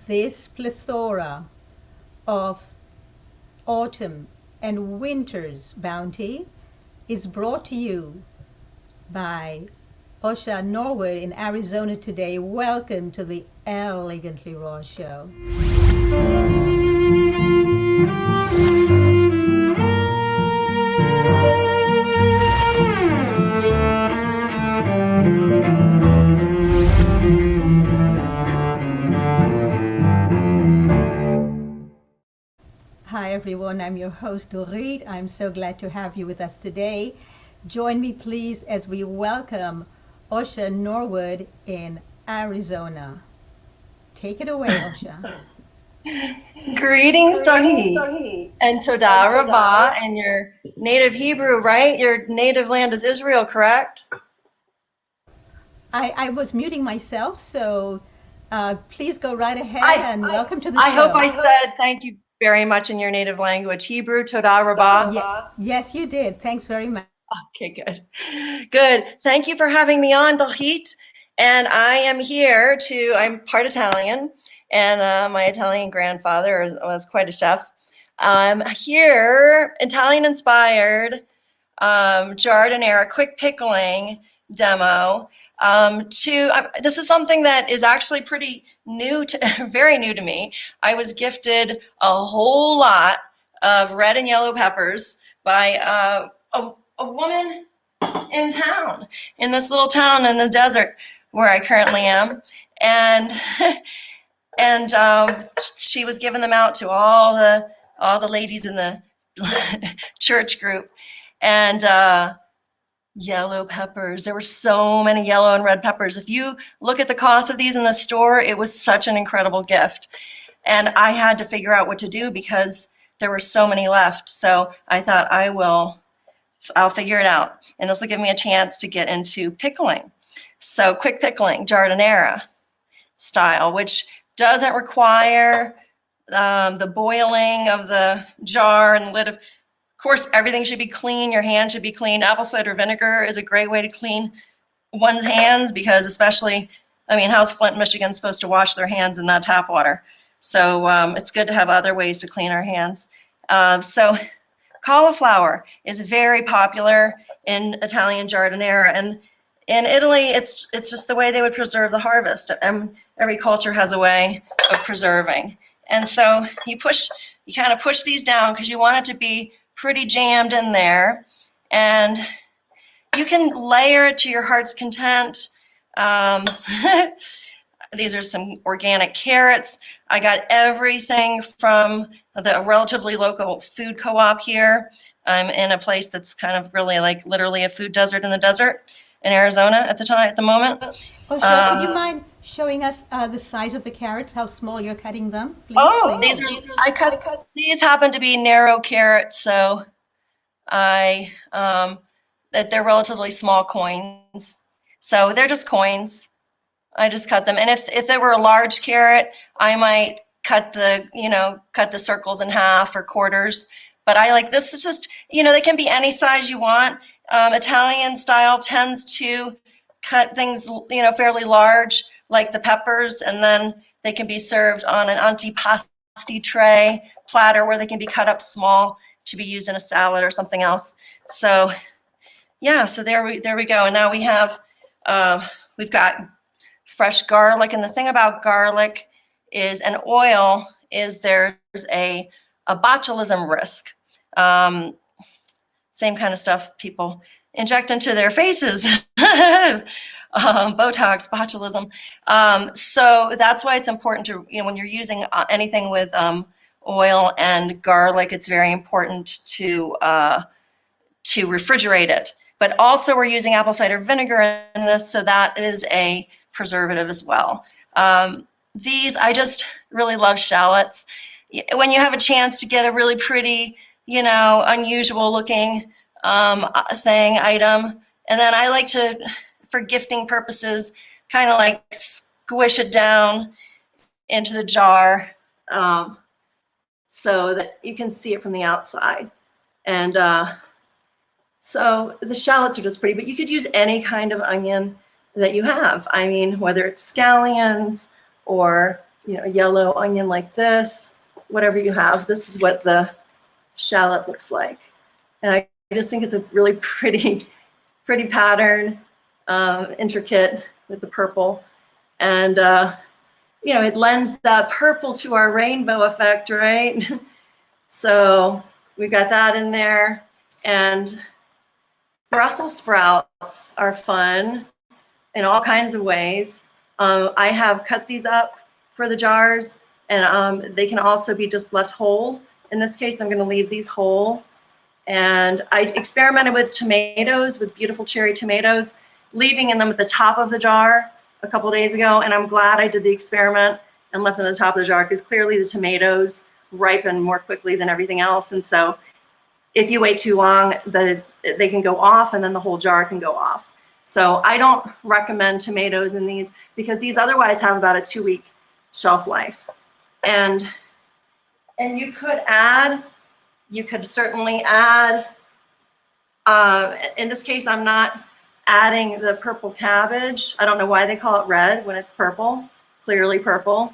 This plethora of autumn and winter's bounty is brought to you by Osha Norwood in Arizona today. Welcome to the Elegantly Raw Show. Hi everyone, I'm your host Dorit. I'm so glad to have you with us today. Join me please as we welcome Osha Norwood in Arizona. Take it away, Osha. Greetings, Dorit, and Toda Rabah, and your native Hebrew, right? Your native land is Israel, correct? I was muting myself, so please go right ahead and welcome to the show. I hope I said thank you very much in your native language, Hebrew, Toda Rabah. Yes, you did. Thanks very much. Okay, good. Good. Thank you for having me on, Dorit. And I am here I'm part Italian, and my Italian grandfather was quite a chef. Here, Italian-inspired giardiniera quick pickling demo. This is something that is actually pretty new very new to me. I was gifted a whole lot of red and yellow peppers by a woman in town, in this little town in the desert where I currently am, and she was giving them out to all the ladies in the church group, and yellow peppers. There were so many yellow and red peppers. If you look at the cost of these in the store, it was such an incredible gift, and I had to figure out what to do because there were so many left. So I thought I'll figure it out, and this will give me a chance to get into pickling. So quick pickling, giardiniera style, which doesn't require the boiling of the jar and the lid. Of course, everything should be clean. Your hands should be clean. Apple cider vinegar is a great way to clean one's hands because especially, how's Flint, Michigan supposed to wash their hands in that tap water? So it's good to have other ways to clean our hands. So cauliflower is very popular in Italian giardiniera, and in Italy, it's just the way they would preserve the harvest. Every culture has a way of preserving, and so you kind of push these down because you want it to be pretty jammed in there, and you can layer it to your heart's content. These are some organic carrots. I got everything from the relatively local food co-op here. I'm in a place that's kind of really like literally a food desert in the desert in Arizona at the moment. Osha, could you mind showing us the size of the carrots, how small you're cutting them, please? Oh, these happen to be narrow carrots, so that they're relatively small coins. So they're just coins. I just cut them, and if there were a large carrot, I might cut the circles in half or quarters. But I like this is just they can be any size you want. Italian style tends to cut things fairly large, like the peppers, and then they can be served on an antipasti tray platter where they can be cut up small to be used in a salad or something else. So yeah, so there we go, and now we've got fresh garlic, and the thing about garlic is an oil is there's a botulism risk. Same kind of stuff people inject into their faces, Botox, botulism. So that's why it's important to, when you're using anything with oil and garlic, it's very important to refrigerate it. But also we're using apple cider vinegar in this, so that is a preservative as well. I just really love shallots. When you have a chance to get a really pretty, unusual looking item, and then I like to, for gifting purposes, kind of like squish it down into the jar so that you can see it from the outside. And so the shallots are just pretty, but you could use any kind of onion that you have. Whether it's scallions or you know, a yellow onion like this, whatever you have. This is what the shallot looks like. And I just think it's a really pretty pattern, intricate with the purple. And, you know, it lends that purple to our rainbow effect, right? So we've got that in there. And Brussels sprouts are fun in all kinds of ways. I have cut these up for the jars, and they can also be just left whole. In this case, I'm going to leave these whole. And I experimented with tomatoes, with beautiful cherry tomatoes, leaving them at the top of the jar a couple days ago. And I'm glad I did the experiment and left them at the top of the jar, because clearly the tomatoes ripen more quickly than everything else. And so if you wait too long, they can go off, and then the whole jar can go off. So I don't recommend tomatoes in these, because these otherwise have about a 2-week shelf life. And you could certainly add, in this case, I'm not adding the purple cabbage. I don't know why they call it red when it's purple, clearly purple.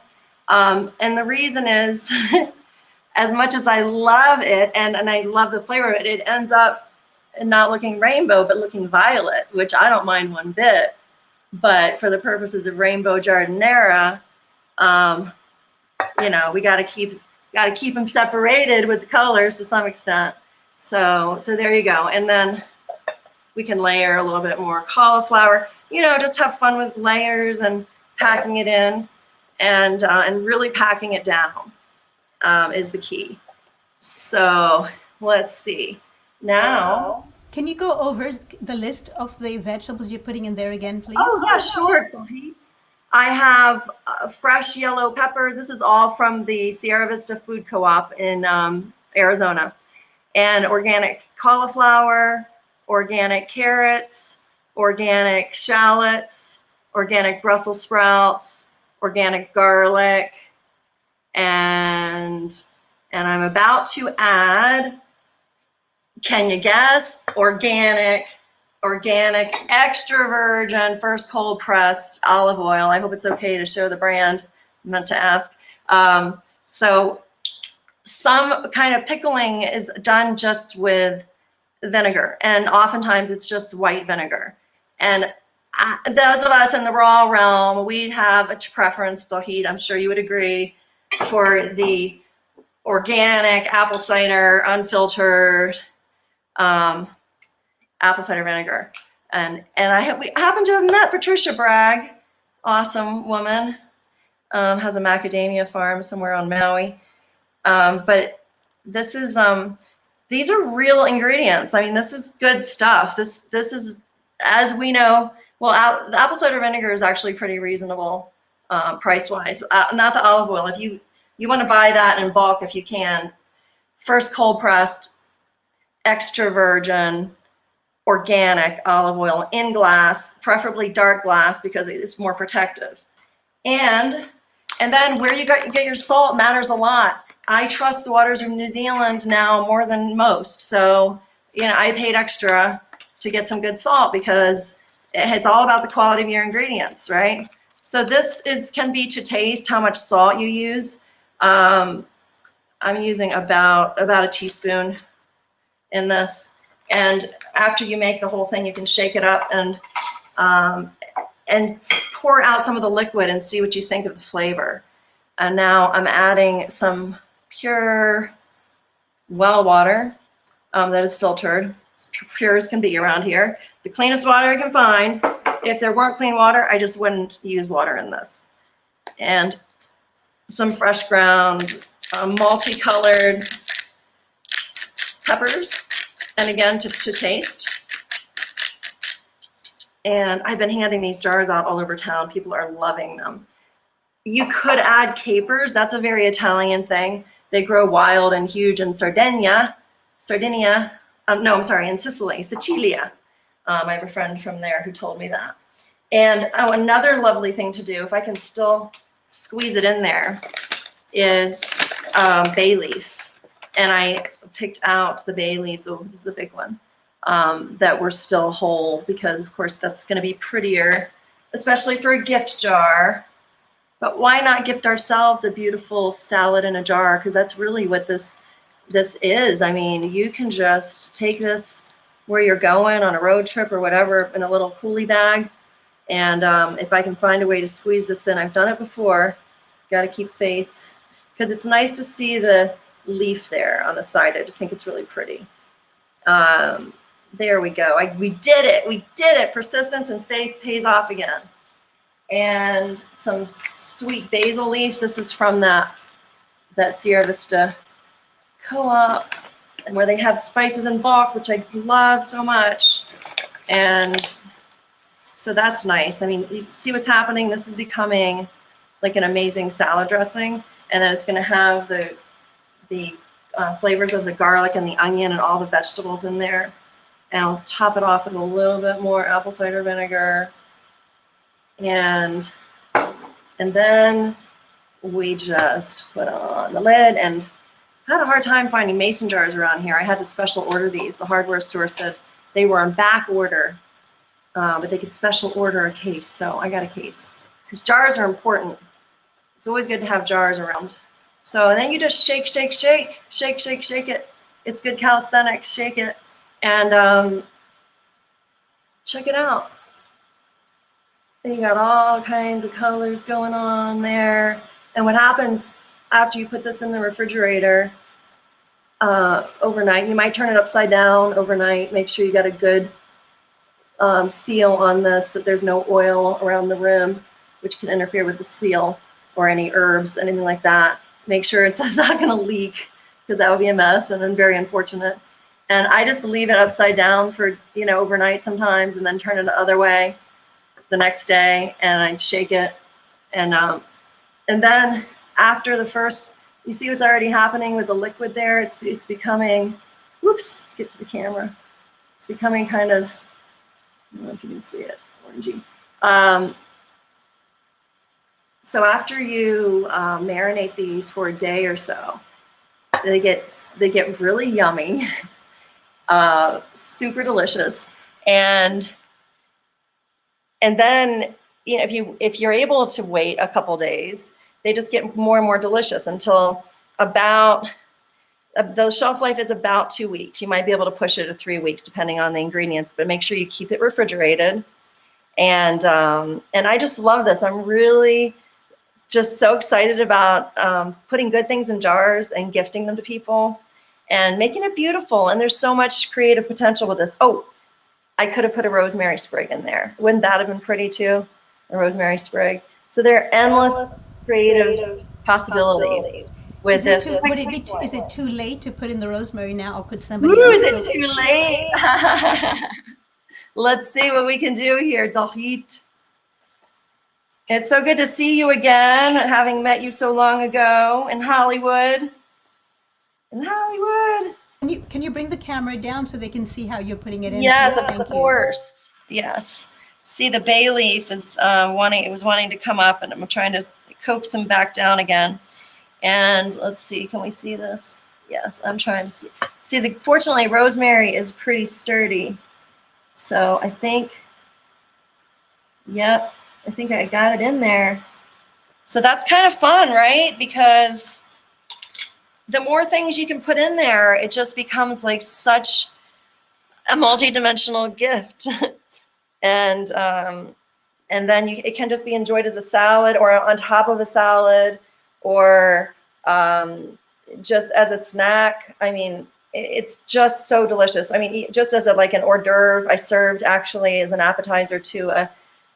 And the reason is, as much as I love it and I love the flavor of it, it ends up not looking rainbow, but looking violet, which I don't mind one bit. But for the purposes of rainbow jardinera, you know, we got to keep them separated with the colors to some extent. So there you go. And then we can layer a little bit more cauliflower. You know, just have fun with layers and packing it in, and really packing it down is the key. So let's see. Now, can you go over the list of the vegetables you're putting in there again, please? Oh, yeah, sure. I have fresh yellow peppers. This is all from the Sierra Vista Food Co-op in Arizona. And organic cauliflower, organic carrots, organic shallots, organic Brussels sprouts, organic garlic, and I'm about to add, can you guess? Organic extra virgin first cold pressed olive oil. I hope it's okay to show the brand. I meant to ask. So some kind of pickling is done just with vinegar, and oftentimes it's just white vinegar. And those of us in the raw realm, we have a preference, Dohit, I'm sure you would agree, for the organic apple cider, unfiltered apple cider vinegar. And we happen to have met Patricia Bragg, awesome woman, has a macadamia farm somewhere on Maui. But this is, these are real ingredients. I mean, this is good stuff. This is, as we know, well, the apple cider vinegar is actually pretty reasonable price-wise. Not the olive oil. If you want to buy that in bulk, if you can, first cold pressed, extra virgin, organic olive oil in glass, preferably dark glass because it's more protective. And then where you get your salt matters a lot. I trust the waters of New Zealand now more than most. So, you know, I paid extra to get some good salt because it's all about the quality of your ingredients, right? So this can be to taste how much salt you use. I'm using about a teaspoon in this. And after you make the whole thing, you can shake it up and pour out some of the liquid and see what you think of the flavor. And now I'm adding some pure well water that is filtered, as pure as can be around here. The cleanest water I can find. If there weren't clean water, I just wouldn't use water in this. And some fresh ground, multicolored peppers. And again, to taste. And I've been handing these jars out all over town. People are loving them. You could add capers. That's a very Italian thing. They grow wild and huge in Sardinia. In Sicily, Sicilia. I have a friend from there who told me that. And another lovely thing to do, if I can still squeeze it in there, is bay leaf. And I picked out the bay leaves, oh, this is a big one, that were still whole because, of course, that's going to be prettier, especially for a gift jar. But why not gift ourselves a beautiful salad in a jar? Because that's really what this is. I mean, you can just take this where you're going on a road trip or whatever in a little coolie bag. And if I can find a way to squeeze this in, I've done it before. Got to keep faith, because it's nice to see the leaf there on the side. I just think it's really pretty. There we go. We did it. We did it. Persistence and faith pays off again. And some sweet basil leaf. This is from that Sierra Vista co-op, and where they have spices in bulk, which I love so much. And so that's nice. I mean, you see what's happening? This is becoming like an amazing salad dressing. And then it's going to have the flavors of the garlic and the onion and all the vegetables in there. And I'll top it off with a little bit more apple cider vinegar. And then we just put on the lid. And I had a hard time finding mason jars around here. I had to special order these. The hardware store said they were on back order, but they could special order a case. So I got a case, because jars are important. It's always good to have jars around. So and then you just shake, shake, shake, shake, shake, shake it. It's good calisthenics. Shake it. And check it out. And you got all kinds of colors going on there. And what happens after you put this in the refrigerator overnight, you might turn it upside down overnight. Make sure you got a good seal on this, that there's no oil around the rim, which can interfere with the seal, or any herbs, anything like that. Make sure it's not going to leak, because that would be a mess and then very unfortunate. And I just leave it upside down for, overnight sometimes, and then turn it the other way the next day, and I shake it. And then after the first, you see what's already happening with the liquid there? It's becoming, whoops, get to the camera. It's becoming kind of, I don't know if you can see it, orangey. So after you marinate these for a day or so, they get really yummy, super delicious, and then if you're able to wait a couple days, they just get more and more delicious until about the shelf life is about 2 weeks. You might be able to push it to 3 weeks depending on the ingredients, but make sure you keep it refrigerated. And I just love this. I'm really just so excited about putting good things in jars and gifting them to people and making it beautiful. And there's so much creative potential with this. Oh, I could have put a rosemary sprig in there. Wouldn't that have been pretty too? A rosemary sprig. So there are endless creative possibilities with this. Is it too late to put in the rosemary now, or could somebody Ooh, else is it too late? Let's see what we can do here, Dorit. It's so good to see you again, having met you so long ago in Hollywood. In Hollywood. Can you bring the camera down so they can see how you're putting it in? Yes, Thank of course. Yes. See, the bay leaf is wanting to come up, and I'm trying to coax him back down again. And let's see, can we see this? Yes, I'm trying to see. See, fortunately, rosemary is pretty sturdy. So I think, yep, I think I got it in there. So that's kind of fun, right? Because the more things you can put in there, it just becomes like such a multi-dimensional gift. And then it can just be enjoyed as a salad, or on top of a salad, or just as a snack. I mean, it's just so delicious. I mean, just as like an hors d'oeuvre. I served actually as an appetizer to a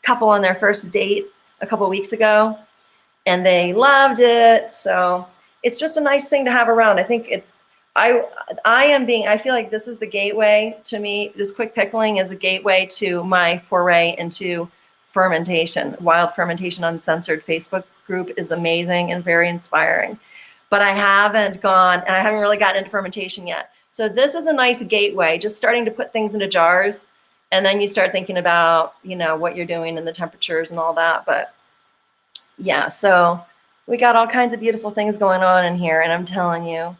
couple on their first date a couple weeks ago, and they loved it. So it's just a nice thing to have around. I think I feel like this is the gateway to me. This quick pickling is a gateway to my foray into fermentation. Wild Fermentation Uncensored Facebook group is amazing and very inspiring. But I haven't really gotten into fermentation yet. So this is a nice gateway, just starting to put things into jars. And then you start thinking about, what you're doing and the temperatures and all that. But yeah, so we got all kinds of beautiful things going on in here. And I'm telling you,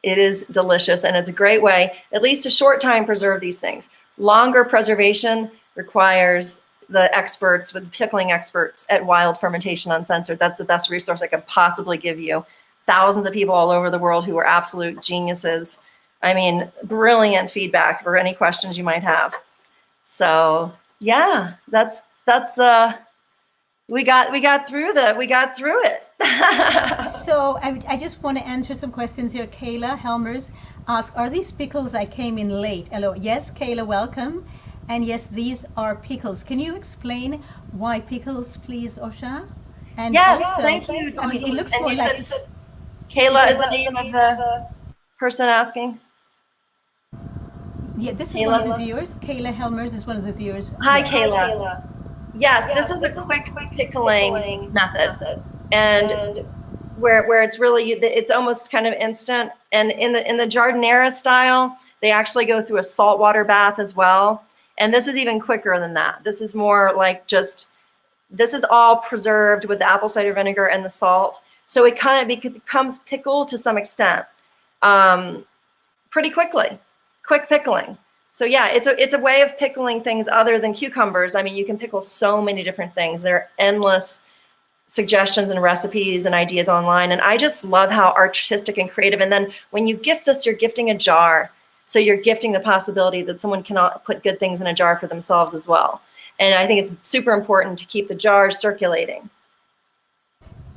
it is delicious. And it's a great way, at least a short time, preserve these things. Longer preservation requires the experts, with pickling experts at Wild Fermentation Uncensored. That's the best resource I could possibly give you. Thousands of people all over the world who are absolute geniuses. I mean, brilliant feedback for any questions you might have. So yeah, that's we got through it. So I just want to answer some questions here. Kayla Helmers asked, are these pickles? I came in late. Hello. Yes, Kayla, welcome. And yes, these are pickles. Can you explain why pickles, please, Osha? And yes, also, thank you. I mean, it looks And more you like... Kayla is the name of the person asking? Yeah, this is Kayla? one of the viewers. Kayla Helmers is one of the viewers. Hi, Yes. Kayla. Yes, this is a quick pickling method, and where it's really, it's almost kind of instant. And in the jardinera style, they actually go through a saltwater bath as well. And this is even quicker than that. This is more like just, this is all preserved with the apple cider vinegar and the salt. So it kind of becomes pickled to some extent pretty quickly, quick pickling. So yeah, it's a way of pickling things other than cucumbers. I mean, you can pickle so many different things. There are endless suggestions and recipes and ideas online. And I just love how artistic and creative. And then when you gift this, you're gifting a jar. So you're gifting the possibility that someone can put good things in a jar for themselves as well. And I think it's super important to keep the jars circulating.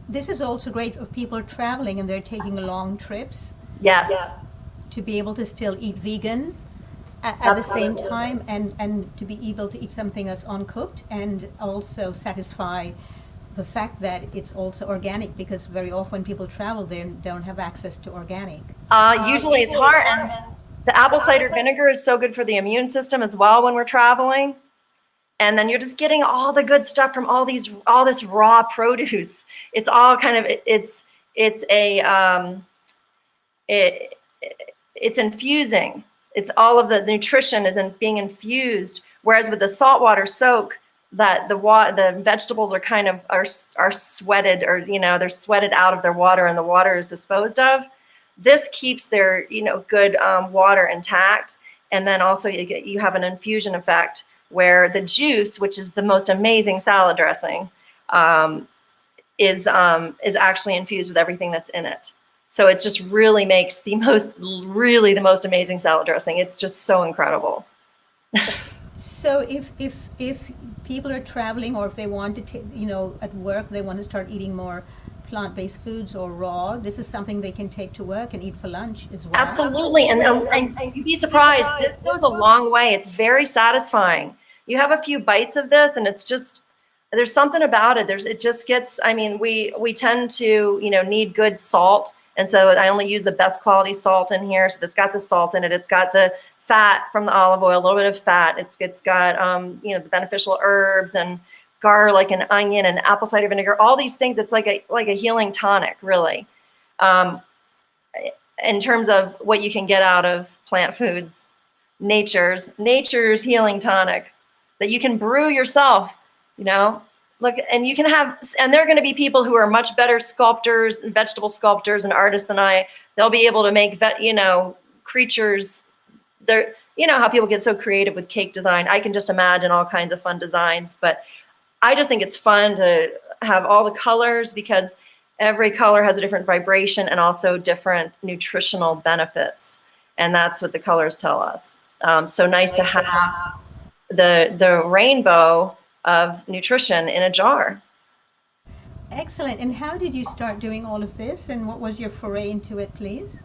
This is also great if people are traveling and they're taking long trips. Yes. To be able to still eat vegan at the same time, and to be able to eat something that's uncooked, and also satisfy the fact that it's also organic, because very often people travel there and don't have access to organic. Usually it's hard, and the apple cider vinegar is so good for the immune system as well when we're traveling. And then you're just getting all the good stuff from all this raw produce. It's all kind of, it's infusing. It's all of the nutrition is being infused. Whereas with the saltwater soak, that the vegetables are kind of are sweated, or they're sweated out of their water, and the water is disposed of. This keeps their good water intact, and then also you have an infusion effect where the juice, which is the most amazing salad dressing, is actually infused with everything that's in it. So it just really makes the most amazing salad dressing. It's just so incredible. So if people are traveling, or if they want to, at work, they want to start eating more plant-based foods or raw, this is something they can take to work and eat for lunch as well. Absolutely, and you'd be surprised. This goes a long way. It's very satisfying. You have a few bites of this, and it's just, there's something about it. It just gets. I mean, we tend to need good salt, and so I only use the best quality salt in here. So it's got the salt in it. It's got the fat from the olive oil, a little bit of fat. It's got the beneficial herbs and garlic and onion and apple cider vinegar, all these things. It's like a healing tonic, really, in terms of what you can get out of plant foods. Nature's healing tonic that you can brew yourself. Look, and you can have, and there are going to be people who are much better sculptors and vegetable sculptors and artists than I. They'll be able to make creatures. They're, how people get so creative with cake design. I can just imagine all kinds of fun designs, but I just think it's fun to have all the colors, because every color has a different vibration and also different nutritional benefits. And that's what the colors tell us. So nice to have the rainbow of nutrition in a jar. Excellent. And how did you start doing all of this, and what was your foray into it, please?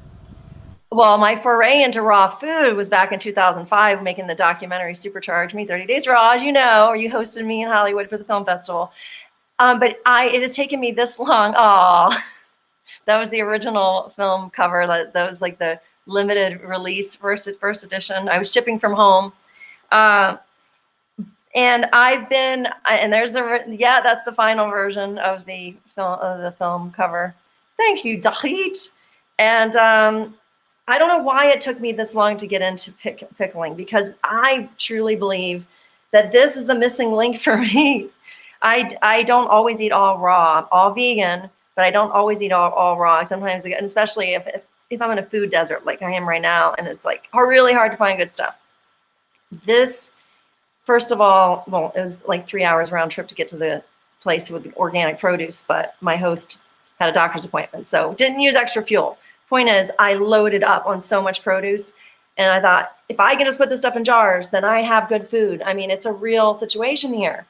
Well, my foray into raw food was back in 2005, making the documentary SuperCharge Me, 30 Days Raw, as you know, or you hosted me in Hollywood for the film festival. But it has taken me this long. That was the original film cover. That was like the limited release first edition. I was shipping from home. And I've been, and there's that's the final version of the film cover. Thank you, Dahit. And I don't know why it took me this long to get into pickling, because I truly believe that this is the missing link for me. I don't always eat all raw. I'm all vegan, but I don't always eat all raw. Sometimes, and especially if I'm in a food desert like I am right now, and it's like really hard to find good stuff. first of all, well, it was like 3 hours round trip to get to the place with the organic produce, but my host had a doctor's appointment, so didn't use extra fuel. Point is, I loaded up on so much produce, and I thought, if I can just put this stuff in jars, then I have good food. I mean, it's a real situation here.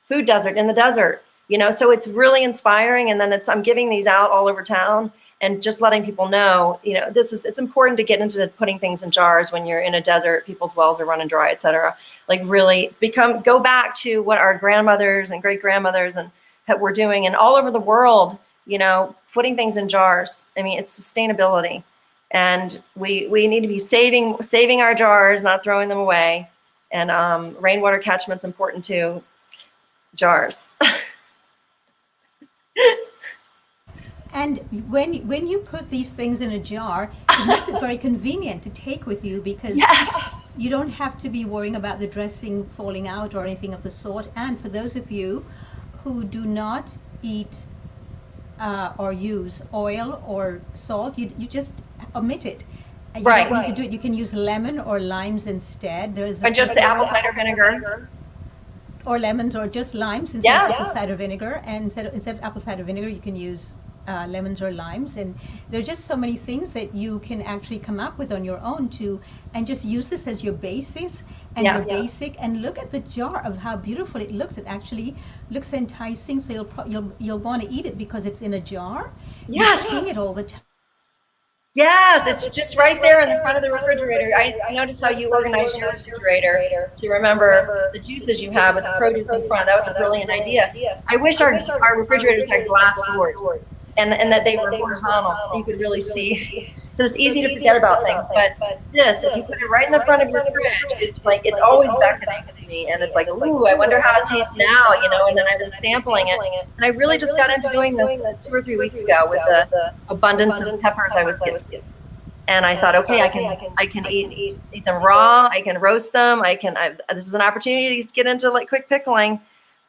Food desert in the desert, you know, so it's really inspiring. And then I'm giving these out all over town and just letting people know, you know, it's important to get into putting things in jars when you're in a desert, people's wells are running dry, et cetera. Like really go back to what our grandmothers and great grandmothers and were doing, and all over the world, you know, putting things in jars. I mean, it's sustainability, and we need to be saving our jars, not throwing them away. And rainwater catchment's important too. Jars. And when you put these things in a jar, it makes it very convenient to take with you, because Yes. you don't have to be worrying about the dressing falling out or anything of the sort. And for those of you who do not eat or use oil or salt, you just omit it. You Right. don't need to do it. You can use lemon or limes instead. There's And just the apple cider vinegar. or lemons, or just limes instead of Yeah. apple cider vinegar. And instead of apple cider vinegar, you can use lemons or limes. And there's just so many things that you can actually come up with on your own and just use this as your basis and Yeah. your basic. And look at the jar of how beautiful it looks. It actually looks enticing, so you'll want to eat it because it's in a jar. Yes. You're seeing it all the time. Yes, it's just right there in the front of the refrigerator. I noticed how you organize your refrigerator to remember the juices you have with the produce in front. That was a brilliant idea. I wish our refrigerators had glass doors and that they were horizontal so you could really see. Because it's easy to forget about things, but this, if you put it right in the front of your fridge, it's always beckoning to me, and it's like, ooh, I wonder how it tastes now, you know. And then I've been sampling it, and I really just got into doing this 2 or 3 weeks ago with the abundance of peppers I was gifted. And I thought, okay, I can eat them raw, I can roast them, this is an opportunity to get into like quick pickling.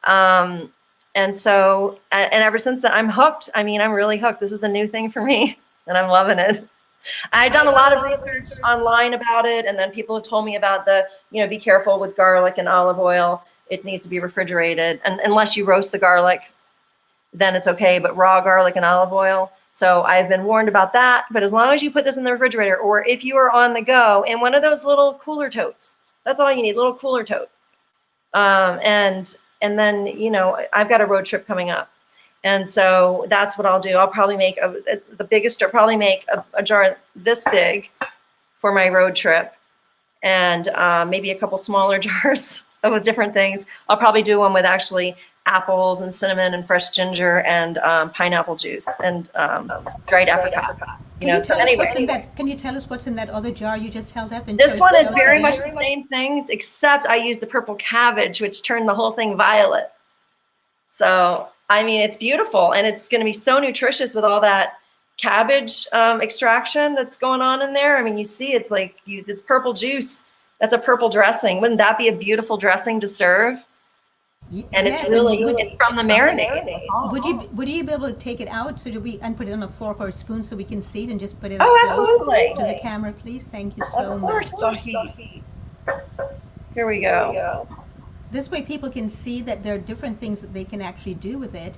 And so, and ever since then, I'm hooked. I mean, I'm really hooked. This is a new thing for me, and I'm loving it. I've done a lot of research online about it, and then people have told me about be careful with garlic and olive oil. It needs to be refrigerated, and unless you roast the garlic, then it's okay, but raw garlic and olive oil. So I've been warned about that, but as long as you put this in the refrigerator, or if you are on the go, in one of those little cooler totes, that's all you need, little cooler tote. And then, I've got a road trip coming up. And so that's what I'll do. I'll probably make probably make a jar this big for my road trip, and maybe a couple smaller jars with different things. I'll probably do one with actually apples and cinnamon and fresh ginger and pineapple juice and dried apricot. Can you tell us what's in that other jar you just held up? And this one is very much the same things, except I use the purple cabbage, which turned the whole thing violet. So, I mean, it's beautiful, and it's going to be so nutritious with all that cabbage extraction that's going on in there. I mean, you see, it's like this purple juice. That's a purple dressing. Wouldn't that be a beautiful dressing to serve? And yes, it's really it's from the marinade. Would you be able to take it out and put it on a fork or a spoon so we can see it, and just put it absolutely to the camera, please? Thank you so much. Of course, here we go. This way people can see that there are different things that they can actually do with it.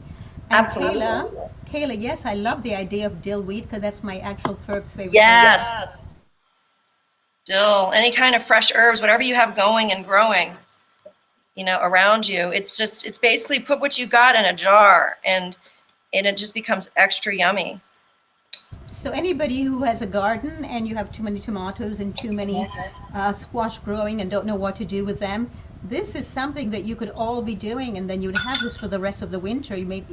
And Absolutely. Kayla, yes, I love the idea of dill weed, because that's my actual favorite. Yes. Dill, any kind of fresh herbs, whatever you have going and growing, around you. It's basically put what you got in a jar, and it just becomes extra yummy. So anybody who has a garden and you have too many tomatoes and too many squash growing and don't know what to do with them, this is something that you could all be doing, and then you'd have this for the rest of the winter. You may,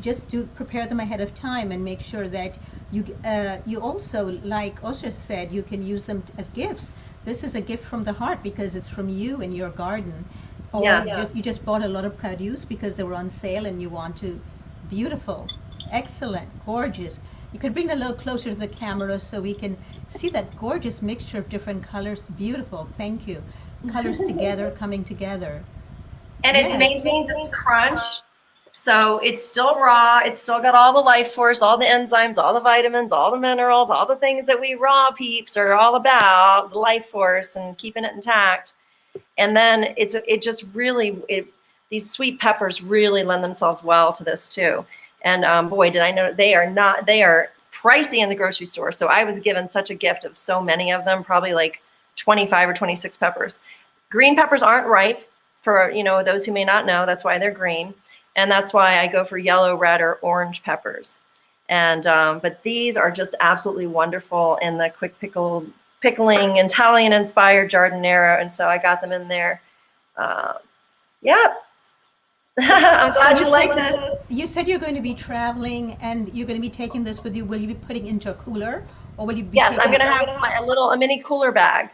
just prepare them ahead of time and make sure that you also, like Osha said, you can use them as gifts. This is a gift from the heart because it's from you in your garden. Or you just bought a lot of produce because they were on sale and you want to. Beautiful, excellent, gorgeous. You could bring it a little closer to the camera so we can see that gorgeous mixture of different colors. Beautiful, thank you. Colors together, coming together. And it maintains its crunch. So it's still raw. It's still got all the life force, all the enzymes, all the vitamins, all the minerals, all the things that we raw peeps are all about, the life force and keeping it intact. And then these sweet peppers really lend themselves well to this too. And boy, did I know they are pricey in the grocery store. So I was given such a gift of so many of them, probably like 25 or 26 peppers. Green peppers aren't ripe for, those who may not know, that's why they're green. And that's why I go for yellow, red, or orange peppers. And, but these are just absolutely wonderful in the quick pickling, Italian inspired giardiniera. And so I got them in there. Yep. I'm glad you liked it. You said you're going to be traveling and you're going to be taking this with you. Will you be putting it into a cooler, or will you be? Yes, I'm going to have a mini cooler bag.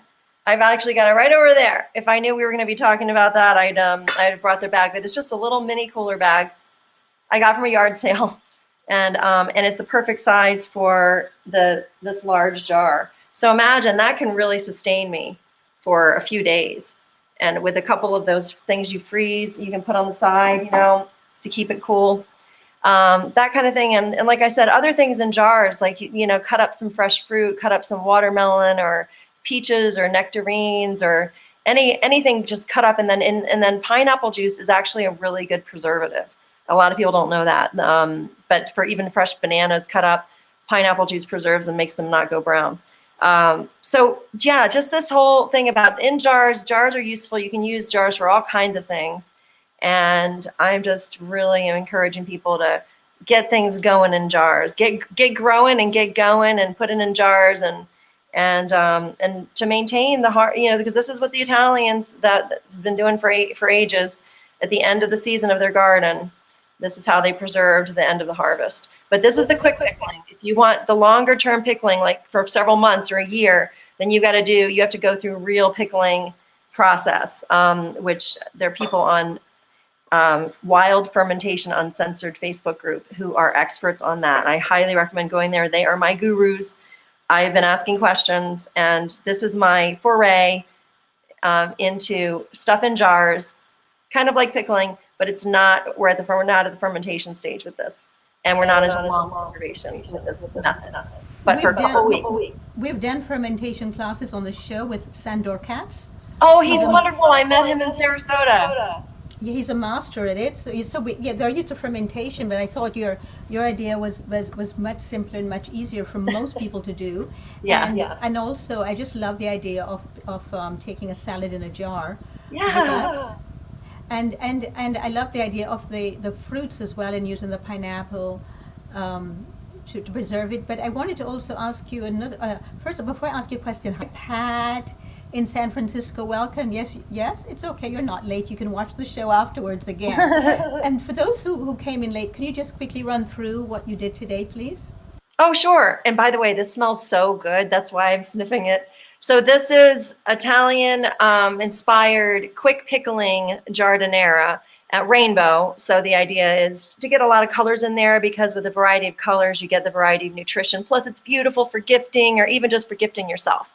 I've actually got it right over there. If I knew we were going to be talking about that, I'd have brought their bag. But it's just a little mini cooler bag I got from a yard sale, and it's the perfect size for this large jar. So imagine that can really sustain me for a few days. And with a couple of those things you freeze, you can put on the side, to keep it cool, that kind of thing. And like I said, other things in jars, like, cut up some fresh fruit, cut up some watermelon or peaches or nectarines or anything just cut up. And then pineapple juice is actually a really good preservative. A lot of people don't know that. But for even fresh bananas cut up, pineapple juice preserves and makes them not go brown. So yeah, just this whole thing about in jars are useful. You can use jars for all kinds of things. And I'm just really encouraging people to get things going in jars, get growing and get going and put it in jars and to maintain the heart, because this is what the Italians that have been doing for ages. At the end of the season of their garden, this is how they preserved the end of the harvest. But this is the quick pickling. If you want the longer term pickling, like for several months or a year, then you have to go through a real pickling process, which there are people on Wild Fermentation Uncensored Facebook group who are experts on that. I highly recommend going there. They are my gurus. I've been asking questions, and this is my foray into stuff in jars, kind of like pickling, but it's not. We're not at the fermentation stage with this. And we're not into long preservation with this method. But for a couple weeks. We've done fermentation classes on the show with Sandor Katz. Oh, he's wonderful. I met him in Sarasota. Yeah, he's a master at it. They're used to fermentation, but I thought your idea was much simpler and much easier for most people to do. And also, I just love the idea of taking a salad in a jar. Yeah. And I love the idea of the fruits as well, and using the pineapple to preserve it. But I wanted to also ask you another. First, before I ask you a question, hi Pat in San Francisco, welcome. Yes, it's okay. You're not late. You can watch the show afterwards again. And for those who came in late, can you just quickly run through what you did today, please? Oh, sure. And by the way, this smells so good. That's why I'm sniffing it. So this is Italian inspired quick pickling giardiniera at Rainbow. So the idea is to get a lot of colors in there, because with a variety of colors, you get the variety of nutrition. Plus it's beautiful for gifting, or even just for gifting yourself,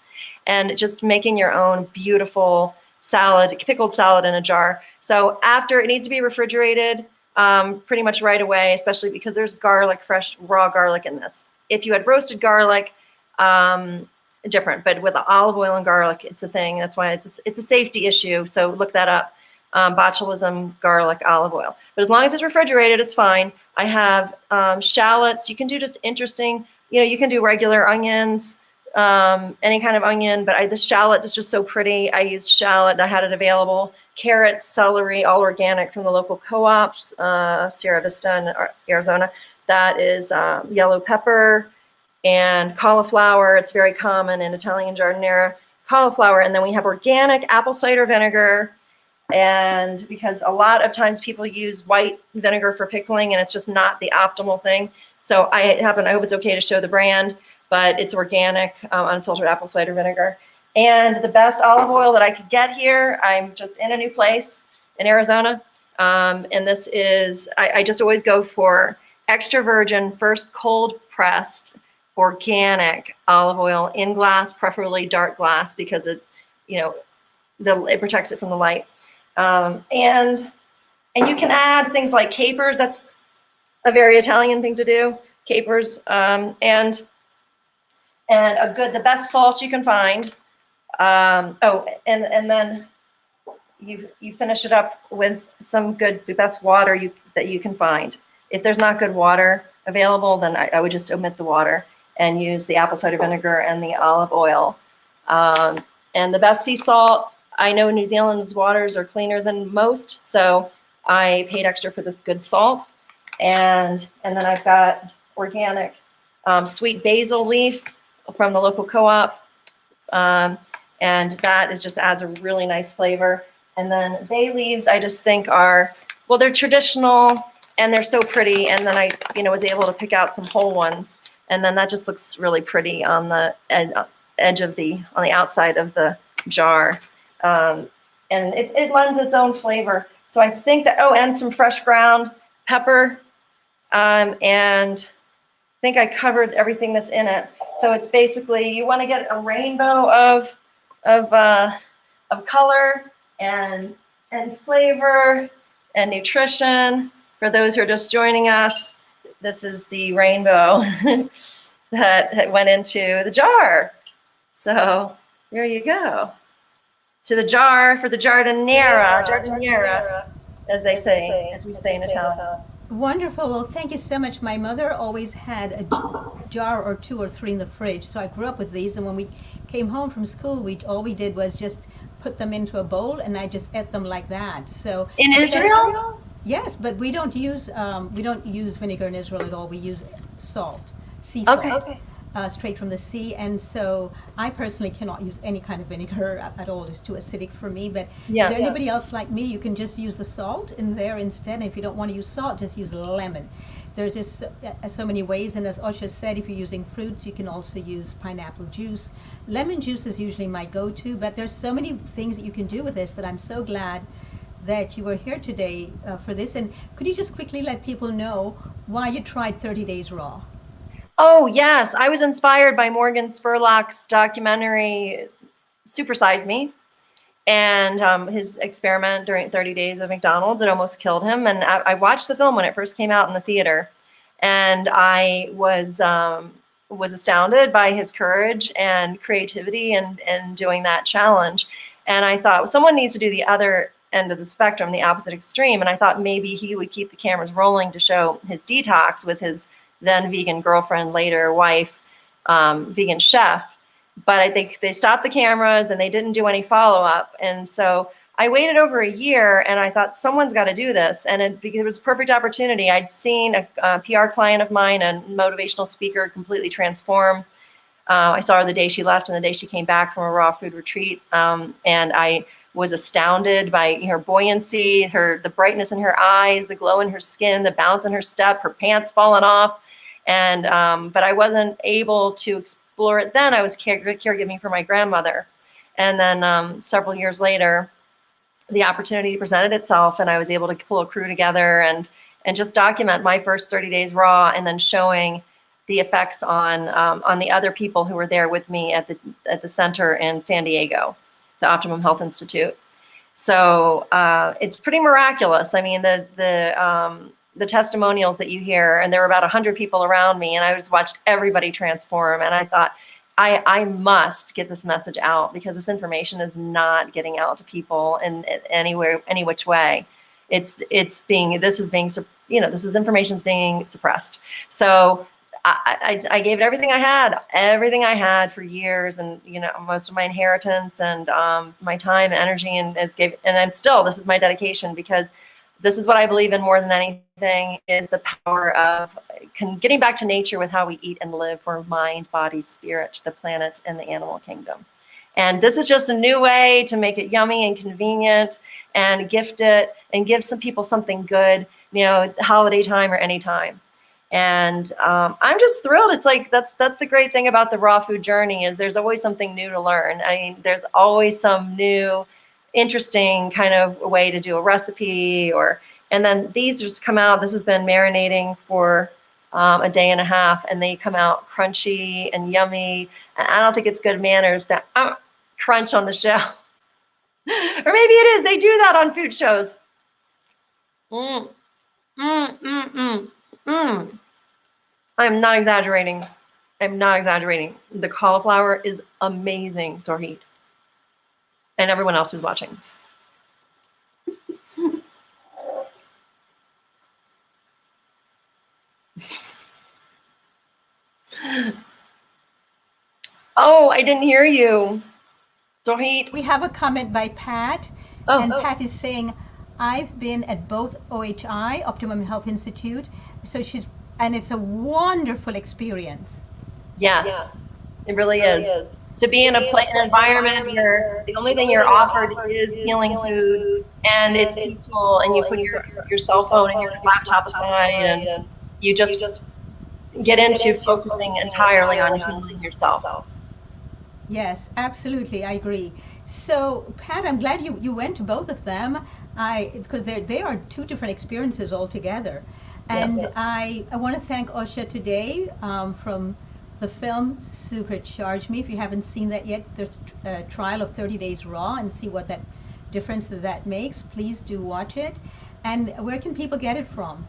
and just making your own beautiful salad, pickled salad in a jar. So after, it needs to be refrigerated pretty much right away, especially because there's garlic, fresh raw garlic in this. If you had roasted garlic, different, but with the olive oil and garlic, it's a thing. That's why it's a safety issue. So look that up. Botulism, garlic, olive oil. But as long as it's refrigerated, it's fine. I have shallots. You can do just interesting, you can do regular onions, any kind of onion, but the shallot is just so pretty. I used shallot. I had it available. Carrots, celery, all organic from the local co-ops, Sierra Vista in Arizona. That is yellow pepper and cauliflower. It's very common in Italian giardiniera, cauliflower. And then we have organic apple cider vinegar. And because a lot of times people use white vinegar for pickling, and it's just not the optimal thing. So I hope it's okay to show the brand, but it's organic, unfiltered apple cider vinegar. And the best olive oil that I could get here, I'm just in a new place in Arizona. And this is, I just always go for extra virgin, first cold pressed, organic olive oil in glass, preferably dark glass, because it protects it from the light. And you can add things like capers. That's a very Italian thing to do. Capers, and the best salt you can find. And then you finish it up with the best water that you can find. If there's not good water available, then I would just omit the water and use the apple cider vinegar and the olive oil. And the best sea salt, I know New Zealand's waters are cleaner than most, so I paid extra for this good salt. And then I've got organic sweet basil leaf from the local co-op. And that just adds a really nice flavor. And then bay leaves, I just think well, they're traditional and they're so pretty. And then I, was able to pick out some whole ones. And then that just looks really pretty on the edge of on the outside of the jar. And it lends its own flavor. So I think that, and some fresh ground pepper. And I think I covered everything that's in it. So it's basically, you want to get a rainbow of color and flavor and nutrition. For those who are just joining us, this is the rainbow that went into the jar. So there you go. To the jar for the giardiniera, as we say in Italian. Wonderful. Well, thank you so much. My mother always had a jar or 2 or 3 in the fridge, so I grew up with these. And when we came home from school, all we did was just put them into a bowl, and I just ate them like that. So in Israel? Yes, but we don't use vinegar in Israel at all. We use salt, sea salt. Okay. Straight from the sea, and so I personally cannot use any kind of vinegar at all. It's too acidic for me. But if there's anybody else like me, you can just use the salt in there instead. And if you don't want to use salt, just use lemon. There's just so many ways. And as Osha said, if you're using fruits, you can also use pineapple juice. Lemon juice is usually my go-to, but there's so many things that you can do with this that I'm so glad that you were here today for this. And could you just quickly let people know why you tried 30 Days Raw? Oh, yes. I was inspired by Morgan Spurlock's documentary, Supersize Me, and his experiment during 30 days of McDonald's. It almost killed him. And I watched the film when it first came out in the theater. And I was astounded by his courage and creativity and doing that challenge. And I thought, well, someone needs to do the other end of the spectrum, the opposite extreme. And I thought maybe he would keep the cameras rolling to show his detox with his then vegan girlfriend, later wife, vegan chef. But I think they stopped the cameras and they didn't do any follow-up. And so I waited over a year and I thought someone's got to do this. And it was a perfect opportunity. I'd seen a PR client of mine, a motivational speaker, completely transform. I saw her the day she left and the day she came back from a raw food retreat. And I was astounded by her buoyancy, the brightness in her eyes, the glow in her skin, the bounce in her step, her pants falling off. And but I wasn't able to explore it then. I was caregiving for my grandmother. And then several years later, the opportunity presented itself and I was able to pull a crew together and just document my first 30 days raw and then showing the effects on the other people who were there with me at the center in San Diego, the Optimum Health Institute. So it's pretty miraculous. I mean, the testimonials that you hear, and there were about 100 people around me, and I just watched everybody transform. And I thought, I must get this message out because this information is not getting out to people in any which way. This information's being suppressed. So I gave it everything I had for years, and most of my inheritance and my time and energy, and I'm still, this is my dedication because this is what I believe in more than anything, is the power of getting back to nature with how we eat and live for mind, body, spirit, the planet, and the animal kingdom. And this is just a new way to make it yummy and convenient and gift it and give some people something good, holiday time or any time. And I'm just thrilled. It's like, that's the great thing about the raw food journey, is there's always something new to learn. I mean, there's always some new, interesting kind of way to do a recipe, and then these just come out. This has been marinating for a day and a half, and they come out crunchy and yummy. And I don't think it's good manners to crunch on the show. Or maybe it is. They do that on food shows. I'm not exaggerating. The cauliflower is amazing, Torhit. And everyone else who's watching. Oh, I didn't hear you. Dohit. We have a comment by Pat, and Pat is saying, I've been at both OHI, Optimum Health Institute, and it's a wonderful experience. Yes, it really is. To be in an environment where the only thing you're offered is healing food, and it's peaceful, and you put your cell phone and your laptop aside, and you just get into focusing entirely on healing yourself. Yes, absolutely, I agree. So, Pat, I'm glad you went to both of them. Because they are two different experiences altogether. And I want to thank Osha today from the film SuperCharge Me. If you haven't seen that yet, there's a trial of 30 Days Raw, and see what that difference that makes. Please do watch it. And where can people get it from?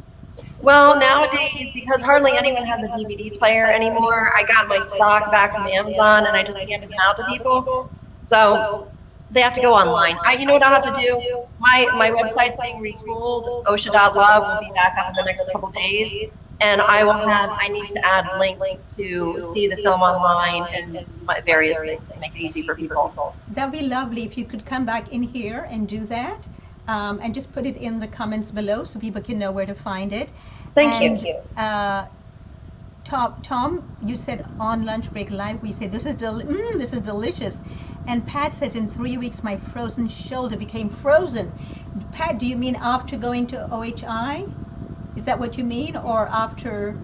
Well, nowadays, because hardly anyone has a DVD player anymore, I got my stock back from Amazon, and I just handed them out to people. So they have to go online. You know what I'll have to do? My website's being retooled. osha.love will be back up in the next couple days. And I need to add links to see the film online and various things to make it easy for people. That'd be lovely if you could come back in here and do that. And just put it in the comments below so people can know where to find it. Thank you. Tom, you said on lunch break live, we said this is delicious. And Pat says in 3 weeks my frozen shoulder became frozen. Pat, do you mean after going to OHI? Is that what you mean, or after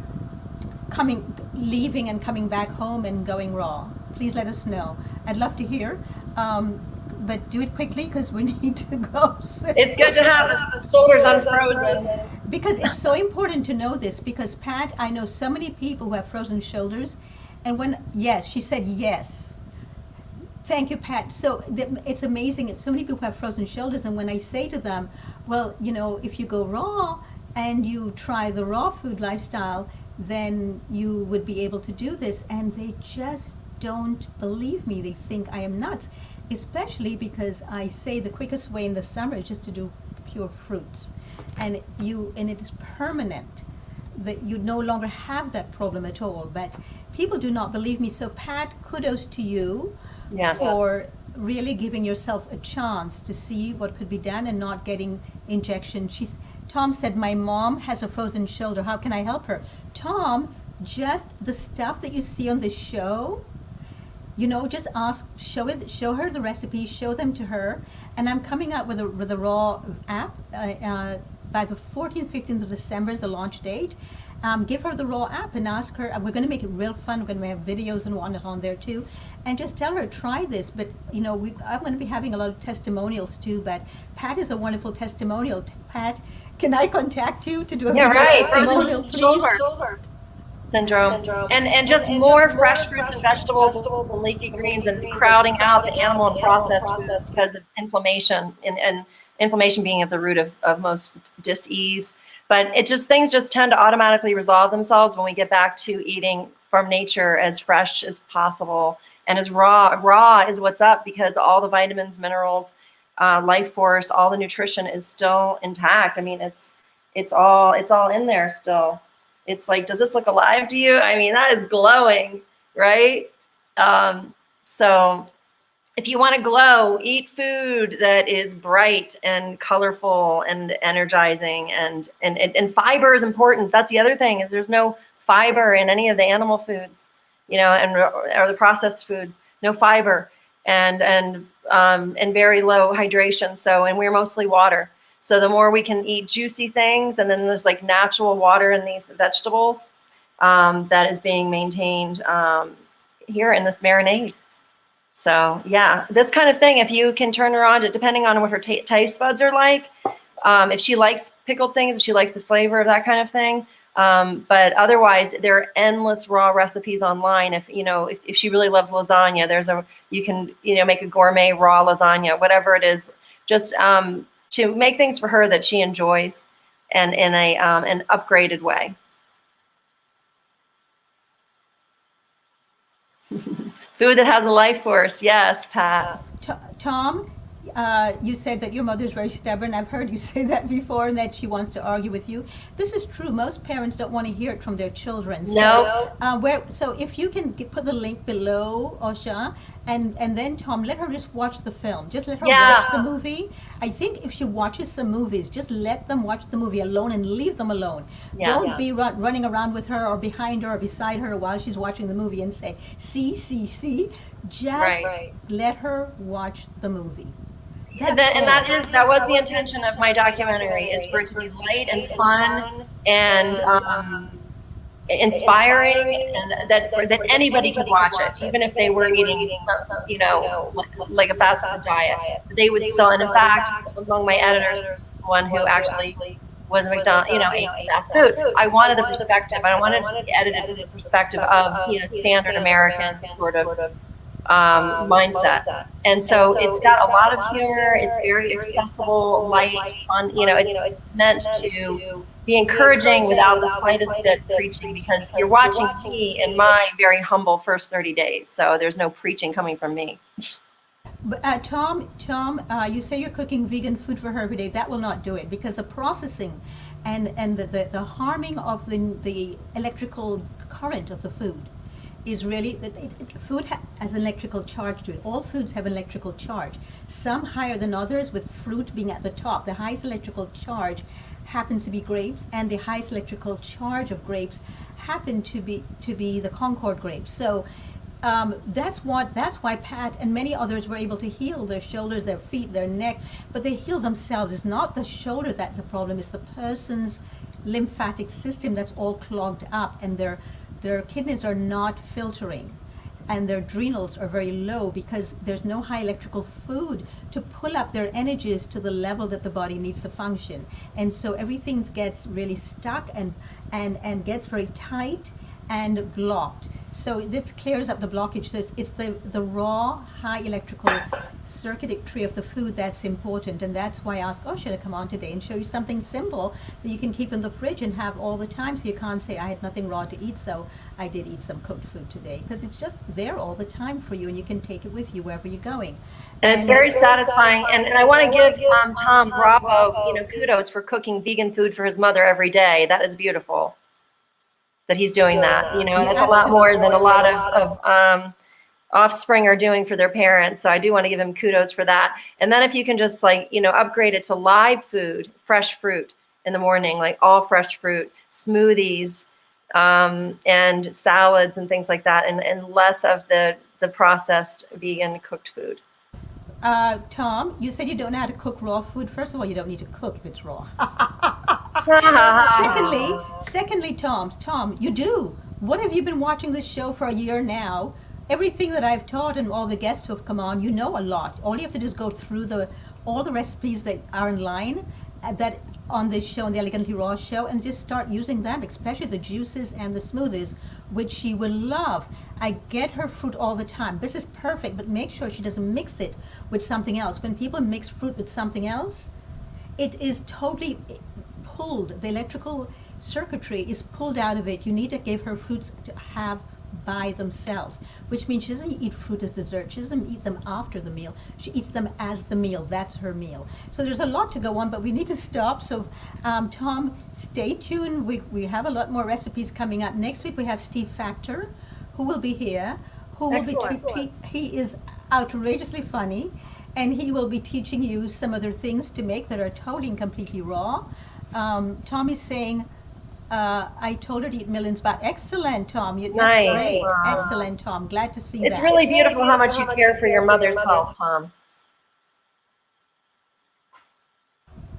leaving and coming back home and going raw? Please let us know. I'd love to hear. But do it quickly because we need to go soon. It's good to have the shoulders unfrozen. Because it's so important to know this, because Pat, I know so many people who have frozen shoulders, and she said yes. Thank you, Pat. So it's amazing. So many people have frozen shoulders, and when I say to them, well, if you go raw and you try the raw food lifestyle, then you would be able to do this, and they just don't believe me. They think I am nuts, especially because I say the quickest way in the summer is just to do pure fruits, and it is permanent, that you no longer have that problem at all. But people do not believe me. So Pat, kudos to you for really giving yourself a chance to see what could be done and not getting injection. Tom said, my mom has a frozen shoulder. How can I help her? Tom, just the stuff that you see on the show, just show her the recipes, show them to her. And I'm coming out with a raw app by the 14th, 15th of December is the launch date. Give her the raw app and ask her. We're going to make it real fun. We're going to have videos and whatnot on there too, and just tell her, try this. But I'm going to be having a lot of testimonials too. But Pat is a wonderful testimonial. Pat, can I contact you to do a video testimonial, please? Syndrome. And just more fresh fruits and vegetables and leafy greens, and crowding out the animal and processed foods because of inflammation, and inflammation being at the root of most dis-ease. But things just tend to automatically resolve themselves when we get back to eating from nature as fresh as possible and as raw. Raw is what's up, because all the vitamins, minerals, life force, all the nutrition is still intact. I mean, it's all in there still. It's like, does this look alive to you? I mean, that is glowing, right? So if you want to glow, eat food that is bright and colorful and energizing, and fiber is important. That's the other thing, is there's no fiber in any of the animal foods, or the processed foods, no fiber, and very low hydration. So, and we're mostly water. So the more we can eat juicy things, and then there's like natural water in these vegetables, that is being maintained here in this marinade. So yeah, this kind of thing, if you can turn her on to, depending on what her taste buds are like, if she likes pickled things, if she likes the flavor of that kind of thing. But otherwise, there are endless raw recipes online. If she really loves lasagna, you can make a gourmet raw lasagna, whatever it is, just to make things for her that she enjoys, and in an upgraded way. Food that has a life force. Yes, Pat. Tom, You said that your mother's very stubborn. I've heard you say that before, and that she wants to argue with you. This is true. Most parents don't want to hear it from their children. No. So if you can put the link below, Osha, and then Tom, let her just watch the film. Just let her watch the movie. I think if she watches some movies, just let them watch the movie alone and leave them alone. Don't be running around with her or behind her or beside her while she's watching the movie and say, see, see, see. Just let her watch the movie. That was the intention of my documentary, is for it to be light and fun and inspiring, and that anybody could watch it, even if they were eating, like a fast food diet. They would still, and in fact, among my editors, one who actually was a ate fast food. I wanted the perspective. I wanted to be edited from the perspective of standard American sort of mindset. And so it's got a lot of humor. It's very accessible, light, fun. It's meant to be encouraging without the slightest bit preaching, because you're watching me in my very humble first 30 days. So there's no preaching coming from me. But Tom, you say you're cooking vegan food for her every day. That will not do it, because the processing and the harming of the electrical current of the food is really, food has an electrical charge to it. All foods have an electrical charge, some higher than others, with fruit being at the top. The highest electrical charge happens to be grapes, and the highest electrical charge of grapes happen to be the Concord grapes. So that's why Pat and many others were able to heal their shoulders, their feet, their neck, but they heal themselves. It's not the shoulder that's a problem, it's the person's lymphatic system that's all clogged up, and their kidneys are not filtering, and their adrenals are very low, because there's no high electrical food to pull up their energies to the level that the body needs to function. And so everything gets really stuck and gets very tight and blocked. So this clears up the blockage. So it's the raw, high electrical circuitry of the food that's important. And that's why I asked Osha to come on today and show you something simple that you can keep in the fridge and have all the time, so you can't say, I had nothing raw to eat, so I did eat some cooked food today. Because it's just there all the time for you, and you can take it with you wherever you're going. And it's very satisfying. And I want to give Tom bravo, kudos for cooking vegan food for his mother every day. That is beautiful that he's doing that. That's a lot more than a lot of offspring are doing for their parents. So I do want to give him kudos for that. And then if you can just upgrade it to live food, fresh fruit in the morning, like all fresh fruit, smoothies, and salads and things like that, and less of the processed vegan cooked food. Tom, you said you don't know how to cook raw food. First of all, you don't need to cook if it's raw. Secondly, Tom, you do. What have you been watching this show for a year now? Everything that I've taught and all the guests who have come on, you know a lot. All you have to do is go through all the recipes that are in line that on this show, on the Elegantly Raw show, and just start using them, especially the juices and the smoothies, which she will love. I get her fruit all the time. This is perfect, but make sure she doesn't mix it with something else. When people mix fruit with something else, it is totally pulled. The electrical circuitry is pulled out of it. You need to give her fruits to have by themselves, which means she doesn't eat fruit as dessert. She doesn't eat them after the meal. She eats them as the meal. That's her meal. So there's a lot to go on, but we need to stop. So Tom, stay tuned. We have a lot more recipes coming up. Next week we have Steve Factor, who will be here, he is outrageously funny, and he will be teaching you some other things to make that are totally and completely raw. Tom is saying, I told her to eat millions baht. Excellent, Tom. That's nice. Great. Wow. Excellent, Tom. Glad to see that. It's really beautiful how much you care for your mother's health, Tom.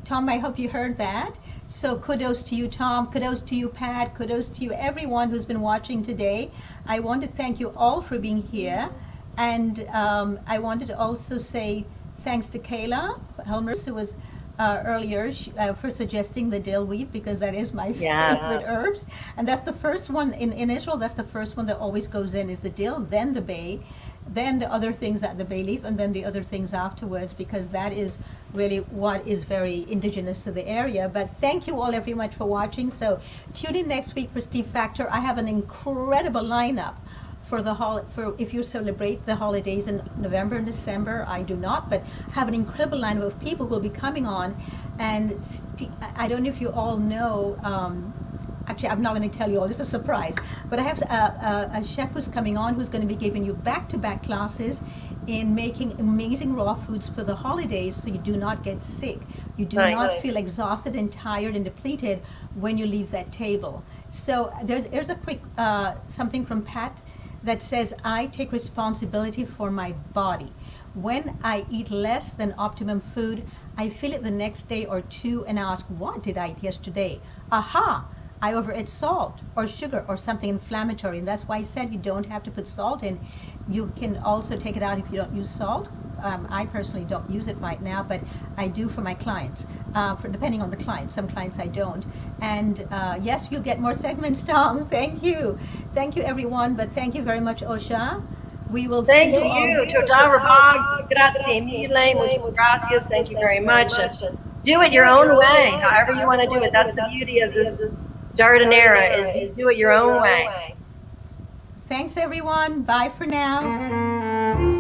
Tom, I hope you heard that. So kudos to you, Tom. Kudos to you, Pat. Kudos to you, everyone who's been watching today. I want to thank you all for being here. And I wanted to also say thanks to Kayla Helmers, who was earlier for suggesting the dill wheat, because that is my favorite herbs. And that's the first one in Israel. That's the first one that always goes in, is the dill, then the bay, then the other things at the bay leaf, and then the other things afterwards, because that is really what is very indigenous to the area. But thank you all very much for watching. So tune in next week for Steve Factor. I have an incredible lineup for if you celebrate the holidays in November and December. I do not, but have an incredible lineup of people who will be coming on. And I don't know if you all know. Actually, I'm not going to tell you all. This is a surprise. But I have a chef who's coming on who's going to be giving you back-to-back classes in making amazing raw foods for the holidays, so you do not get sick. You do not feel exhausted and tired and depleted when you leave that table. So there's a quick something from Pat that says, I take responsibility for my body. When I eat less than optimum food, I feel it the next day or two and ask, what did I eat yesterday? Aha! I overate salt or sugar or something inflammatory. And that's why I said you don't have to put salt in. You can also take it out if you don't use salt. I personally don't use it right now, but I do for my clients, depending on the client. Some clients I don't. And yes, you'll get more segments, Tom. Thank you. Thank you, everyone. But thank you very much, Osha. We will see you. Thank you. Toda rabag, grazie mille, muchas gracias. Thank you very much. And do it your own way, however you want to do it. That's the beauty of this Jardinera, is you do it your own way. Thanks, everyone. Bye for now.